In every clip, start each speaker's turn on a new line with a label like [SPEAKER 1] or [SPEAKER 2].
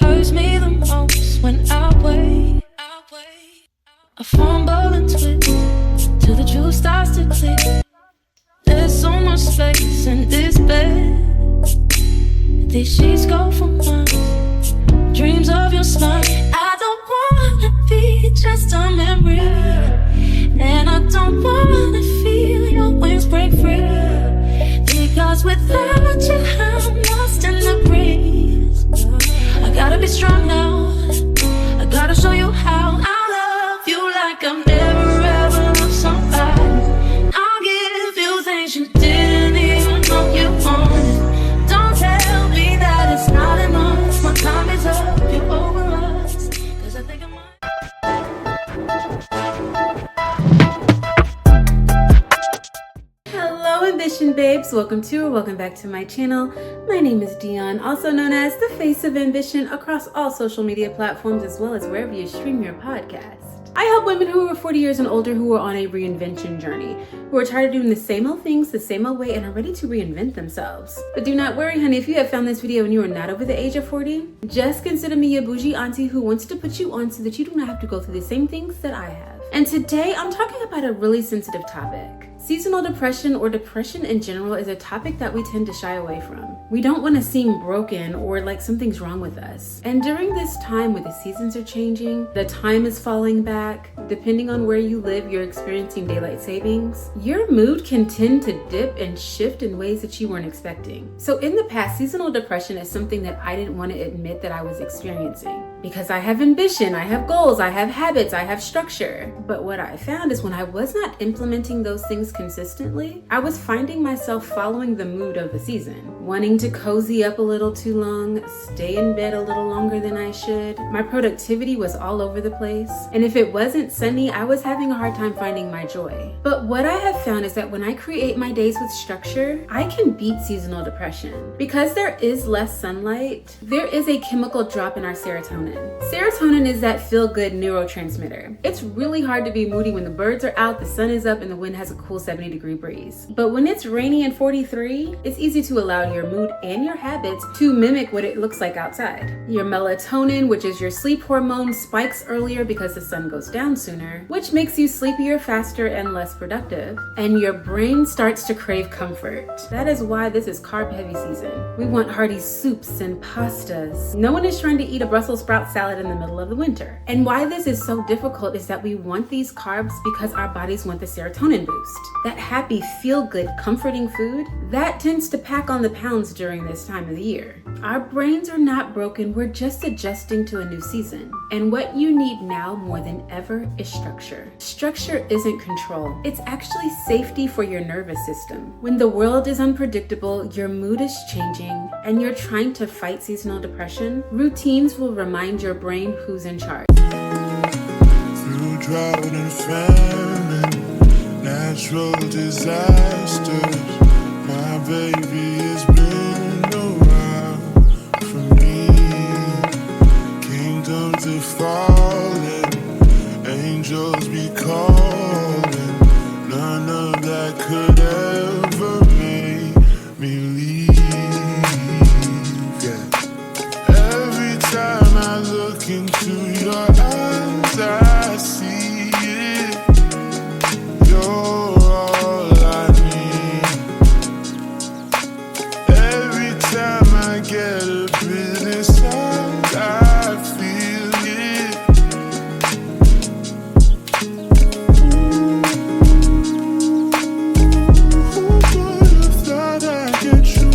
[SPEAKER 1] Hurts me the most when I wait. I fumble and twist till the juice starts to click. There's so much space in this bed. These sheets go for miles. Dreams of your smile. I don't wanna be just a memory, and I don't wanna feel your wings break free. Because without you, I'm lost in the breeze. I gotta be strong now. I gotta show you how I love you like I've never ever loved somebody. I'll give you things you didn't even know you wanted. Don't tell me that it's not enough. My time is up, you're over us. 'Cause I think I might.
[SPEAKER 2] Hello Ambition babes, welcome back to my channel. My name is Dion, also known as the face of ambition across all social media platforms as well as wherever you stream your podcast. I help women who are 40 years and older who are on a reinvention journey, who are tired of doing the same old things the same old way and are ready to reinvent themselves. But do not worry, honey, if you have found this video and you are not over the age of 40, just consider me a bougie auntie who wants to put you on so that you do not have to go through the same things that I have. And today I'm talking about a really sensitive topic. Seasonal depression, or depression in general, is a topic that we tend to shy away from. We don't want to seem broken or like something's wrong with us. And during this time where the seasons are changing, the time is falling back, depending on where you live, you're experiencing daylight savings, your mood can tend to dip and shift in ways that you weren't expecting. So in the past, seasonal depression is something that I didn't want to admit that I was experiencing. Because I have ambition, I have goals, I have habits, I have structure. But what I found is when I was not implementing those things consistently, I was finding myself following the mood of the season, wanting to cozy up a little too long, stay in bed a little longer than I should. My productivity was all over the place, and if it wasn't sunny, I was having a hard time finding my joy. But what I have found is that when I create my days with structure, I can beat seasonal depression. Because there is less sunlight, there is a chemical drop in our serotonin. Serotonin is that feel-good neurotransmitter. It's really hard to be moody when the birds are out, the sun is up, and the wind has a cool 70-degree breeze. But when it's rainy and 43, it's easy to allow your mood and your habits to mimic what it looks like outside. Your melatonin, which is your sleep hormone, spikes earlier because the sun goes down sooner, which makes you sleepier faster and less productive. And your brain starts to crave comfort. That is why this is carb-heavy season. We want hearty soups and pastas. No one is trying to eat a Brussels sprout salad in the middle of the winter. And why this is so difficult is that we want these carbs because our bodies want the serotonin boost. That happy, feel-good, comforting food, that tends to pack on the pounds during this time of the year. Our brains are not broken, we're just adjusting to a new season. And what you need now more than ever is structure. Structure isn't control, it's actually safety for your nervous system. When the world is unpredictable, your mood is changing, and you're trying to fight seasonal depression, routines will remind your brain who's in charge.
[SPEAKER 3] Through drought and famine, natural disasters, my baby has been around for me. Kingdoms are falling, angels be calling, none of that could ever make me leave. Yeah. Every time I look into your eyes, I see it. You're all I need. Every time I get a bit inside, I feel it. Who would have thought I'd get you?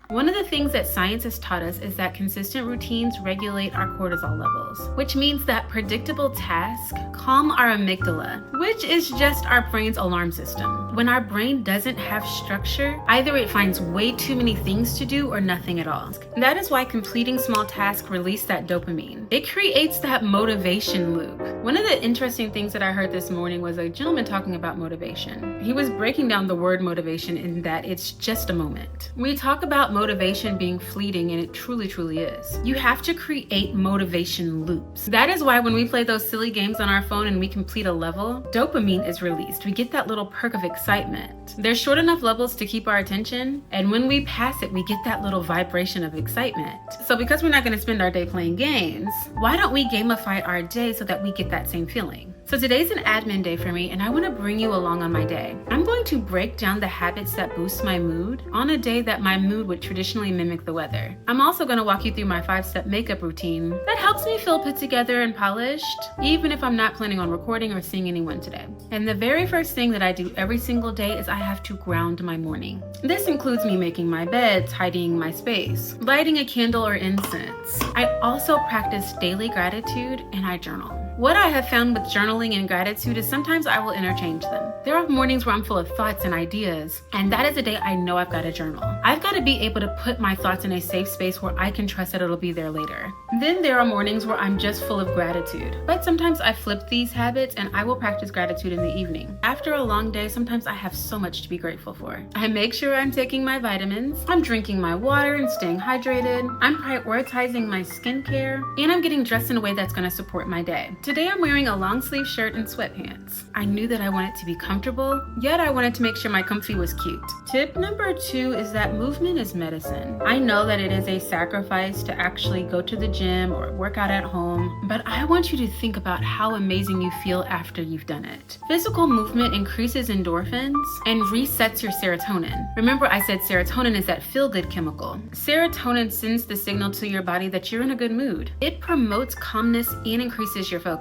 [SPEAKER 2] One of the things that science has taught us is that consistent routines regulate our cortisol levels, which means that predictable tasks calm our amygdala, which is just our brain's alarm system. When our brain doesn't have structure, either it finds way too many things to do or nothing at all. That is why completing small tasks release that dopamine. It creates that motivation loop. One of the interesting things that I heard this morning was a gentleman talking about motivation. He was breaking down the word motivation in that it's just a moment. We talk about motivation being fleeting, and it truly is. You have to create motivation loops. That is why when we play those silly games on our phone and we complete a level, dopamine is released. We get that little perk of excitement. They're short enough levels to keep our attention, and when we pass it, we get that little vibration of excitement. So because we're not going to spend our day playing games, why don't we gamify our day so that we get that same feeling? So today's an admin day for me, and I want to bring you along on my day. I'm going to break down the habits that boost my mood on a day that my mood would traditionally mimic the weather. I'm also going to walk you through my 5-step makeup routine that helps me feel put together and polished, even if I'm not planning on recording or seeing anyone today. And the very first thing that I do every single day is I have to ground my morning. This includes me making my bed, tidying my space, lighting a candle or incense. I also practice daily gratitude, and I journal. What I have found with journaling and gratitude is sometimes I will interchange them. There are mornings where I'm full of thoughts and ideas, and that is a day I know I've got to journal. I've got to be able to put my thoughts in a safe space where I can trust that it'll be there later. Then there are mornings where I'm just full of gratitude, but sometimes I flip these habits and I will practice gratitude in the evening. After a long day, sometimes I have so much to be grateful for. I make sure I'm taking my vitamins, I'm drinking my water and staying hydrated, I'm prioritizing my skincare, and I'm getting dressed in a way that's going to support my day. Today I'm wearing a long sleeve shirt and sweatpants. I knew that I wanted to be comfortable, yet I wanted to make sure my comfy was cute. Tip number 2 is that movement is medicine. I know that it is a sacrifice to actually go to the gym or work out at home, but I want you to think about how amazing you feel after you've done it. Physical movement increases endorphins and resets your serotonin. Remember, I said serotonin is that feel-good chemical. Serotonin sends the signal to your body that you're in a good mood. It promotes calmness and increases your focus.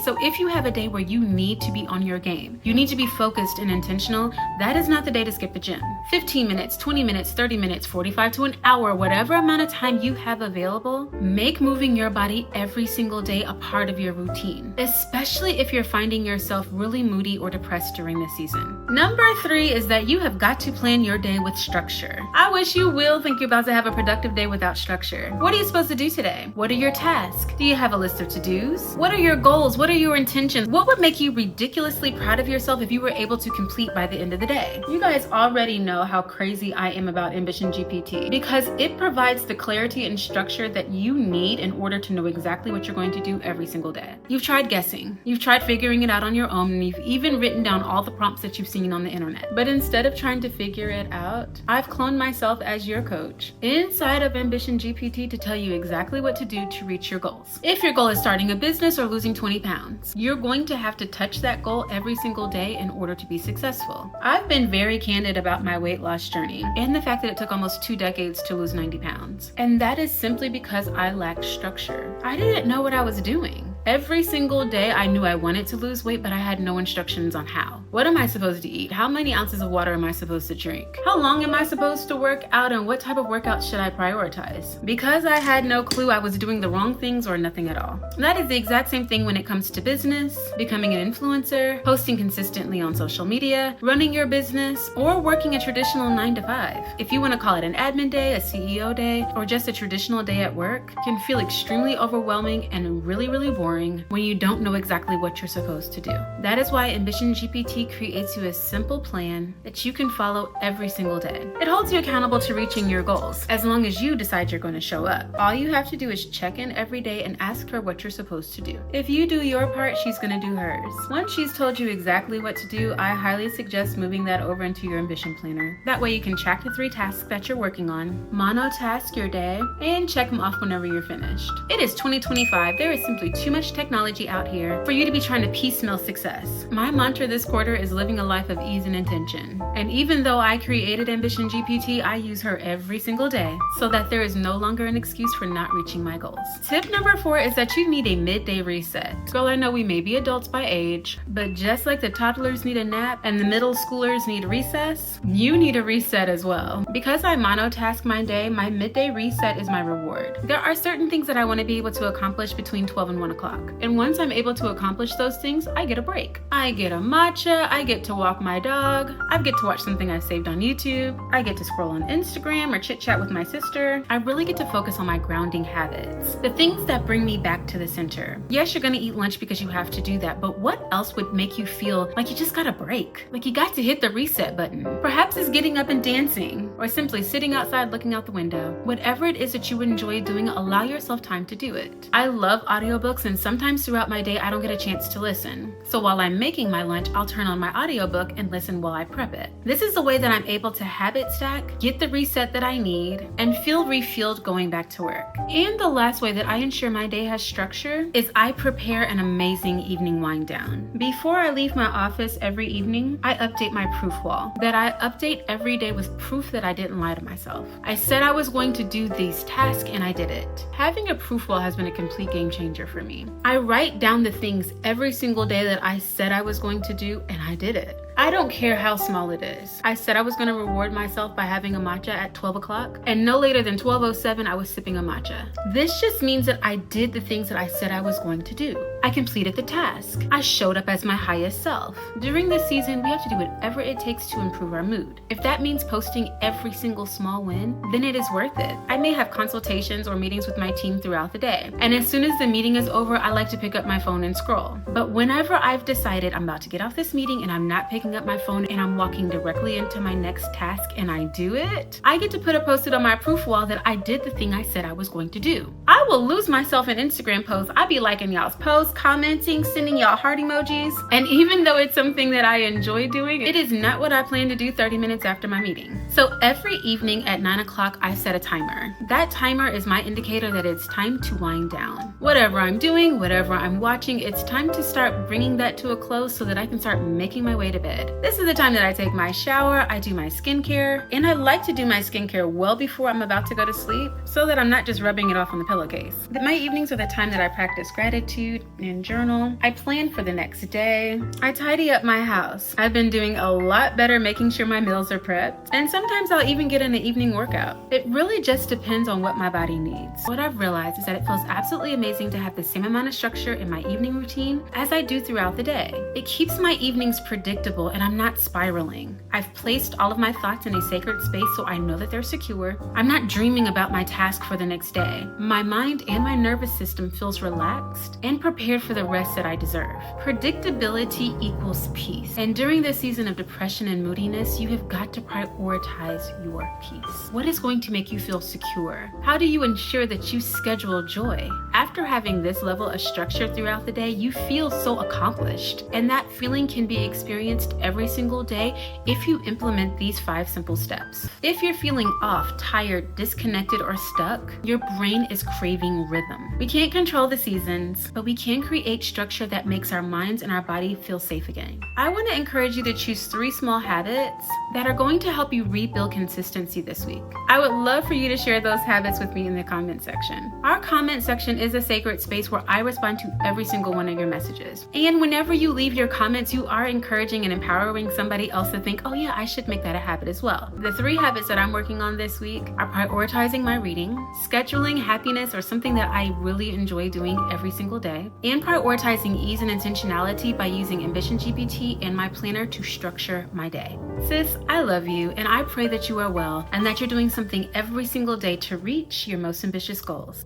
[SPEAKER 2] So if you have a day where you need to be on your game, you need to be focused and intentional, that is not the day to skip the gym. 15 minutes, 20 minutes, 30 minutes, 45 to an hour, whatever amount of time you have available, make moving your body every single day a part of your routine, especially if you're finding yourself really moody or depressed during this season. Number 3 is that you have got to plan your day with structure. I wish you will think you're about to have a productive day without structure. What are you supposed to do today? What are your tasks? Do you have a list of to-dos? What are your goals? What are your intentions? What would make you ridiculously proud of yourself if you were able to complete by the end of the day? You guys already know how crazy I am about AmbitionGPT because it provides the clarity and structure that you need in order to know exactly what you're going to do every single day. You've tried guessing, you've tried figuring it out on your own, and you've even written down all the prompts that you've seen on the internet. But instead of trying to figure it out, I've cloned myself as your coach inside of AmbitionGPT to tell you exactly what to do to reach your goals. If your goal is starting a business or losing 20 pounds, you're going to have to touch that goal every single day in order to be successful. I've been very candid about my weight loss journey and the fact that it took almost 2 decades to lose 90 pounds. And that is simply because I lacked structure. I didn't know what I was doing. Every single day I knew I wanted to lose weight, but I had no instructions on how. What am I supposed to eat? How many ounces of water am I supposed to drink? How long am I supposed to work out, and what type of workout should I prioritize? Because I had no clue, I was doing the wrong things or nothing at all. That is the exact same thing when it comes to business, becoming an influencer, posting consistently on social media, running your business, or working a traditional 9 to 5. If you want to call it an admin day, a CEO day, or just a traditional day at work, it can feel extremely overwhelming and really boring when you don't know exactly what you're supposed to do. That is why AmbitionGPT creates you a simple plan that you can follow every single day. It holds you accountable to reaching your goals, as long as you decide you're going to show up. All you have to do is check in every day and ask her what you're supposed to do. If you do your part, she's going to do hers. Once she's told you exactly what to do, I highly suggest moving that over into your ambition planner. That way you can track the 3 tasks that you're working on, monotask your day, and check them off whenever you're finished. It is 2025. There is simply too much technology out here for you to be trying to piecemeal success. My mantra this quarter is living a life of ease and intention. And even though I created AmbitionGPT, I use her every single day so that there is no longer an excuse for not reaching my goals. Tip number 4 is that you need a midday reset. Girl, I know we may be adults by age, but just like the toddlers need a nap and the middle schoolers need recess, you need a reset as well. Because I monotask my day, my midday reset is my reward. There are certain things that I want to be able to accomplish between 12 and 1 o'clock. o'clock. And once I'm able to accomplish those things, I get a break. I get a matcha, I get to walk my dog, I get to watch something I've saved on YouTube, I get to scroll on Instagram or chit chat with my sister. I really get to focus on my grounding habits, the things that bring me back to the center. Yes, you're gonna eat lunch because you have to do that, but what else would make you feel like you just got a break? Like you got to hit the reset button. Perhaps it's getting up and dancing, or simply sitting outside looking out the window. Whatever it is that you enjoy doing, allow yourself time to do it. I love audiobooks, and sometimes throughout my day I don't get a chance to listen. So while I'm making my lunch, I'll turn on my audiobook and listen while I prep it. This is the way that I'm able to habit stack, get the reset that I need, and feel refueled going back to work. And the last way that I ensure my day has structure is I prepare an amazing evening wind down. Before I leave my office every evening, I update my proof wall that I update every day with proof that I didn't lie to myself. I said I was going to do these tasks and I did it. Having a proof wall has been a complete game changer for me. I write down the things every single day that I said I was going to do, and I did it. I don't care how small it is. I said I was going to reward myself by having a matcha at 12 o'clock, and no later than 12:07 I was sipping a matcha. This just means that I did the things that I said I was going to do. I completed the task. I showed up as my highest self. During this season, we have to do whatever it takes to improve our mood. If that means posting every single small win, then it is worth it. I may have consultations or meetings with my team throughout the day, and as soon as the meeting is over, I like to pick up my phone and scroll. But whenever I've decided I'm about to get off this meeting and I'm not picking up my phone and I'm walking directly into my next task and I do it, I get to put a post-it on my proof wall that I did the thing I said I was going to do. I will lose myself in Instagram posts. I be liking y'all's posts, commenting, sending y'all heart emojis. And even though it's something that I enjoy doing, it is not what I plan to do 30 minutes after my meeting. So every evening at 9 o'clock, I set a timer. That timer is my indicator that it's time to wind down. Whatever I'm doing, whatever I'm watching, it's time to start bringing that to a close so that I can start making my way to bed. This is the time that I take my shower, I do my skincare, and I like to do my skincare well before I'm about to go to sleep so that I'm not just rubbing it off on the pillowcase. My evenings are the time that I practice gratitude and journal. I plan for the next day. I tidy up my house. I've been doing a lot better making sure my meals are prepped, and sometimes I'll even get in an evening workout. It really just depends on what my body needs. What I've realized is that it feels absolutely amazing to have the same amount of structure in my evening routine as I do throughout the day. It keeps my evenings predictable and I'm not spiraling. I've placed all of my thoughts in a sacred space so I know that they're secure. I'm not dreaming about my task for the next day. My mind and my nervous system feels relaxed and prepared for the rest that I deserve. Predictability equals peace. And during this season of depression and moodiness, you have got to prioritize your peace. What is going to make you feel secure? How do you ensure that you schedule joy? After having this level of structure throughout the day, you feel so accomplished. And that feeling can be experienced every single day if you implement these 5 simple steps. If you're feeling off, tired, disconnected, or stuck, your brain is craving rhythm. We can't control the seasons, but we can create structure that makes our minds and our body feel safe again. I want to encourage you to choose 3 small habits that are going to help you rebuild consistency this week. I would love for you to share those habits with me in the comment section. Our comment section is a sacred space where I respond to every single one of your messages. And whenever you leave your comments, you are encouraging and empowering somebody else to think, oh yeah, I should make that a habit as well. The 3 habits that I'm working on this week are prioritizing my reading, scheduling happiness or something that I really enjoy doing every single day, and prioritizing ease and intentionality by using AmbitionGPT and my planner to structure my day. Sis, I love you, and I pray that you are well and that you're doing something every single day to reach your most ambitious goals.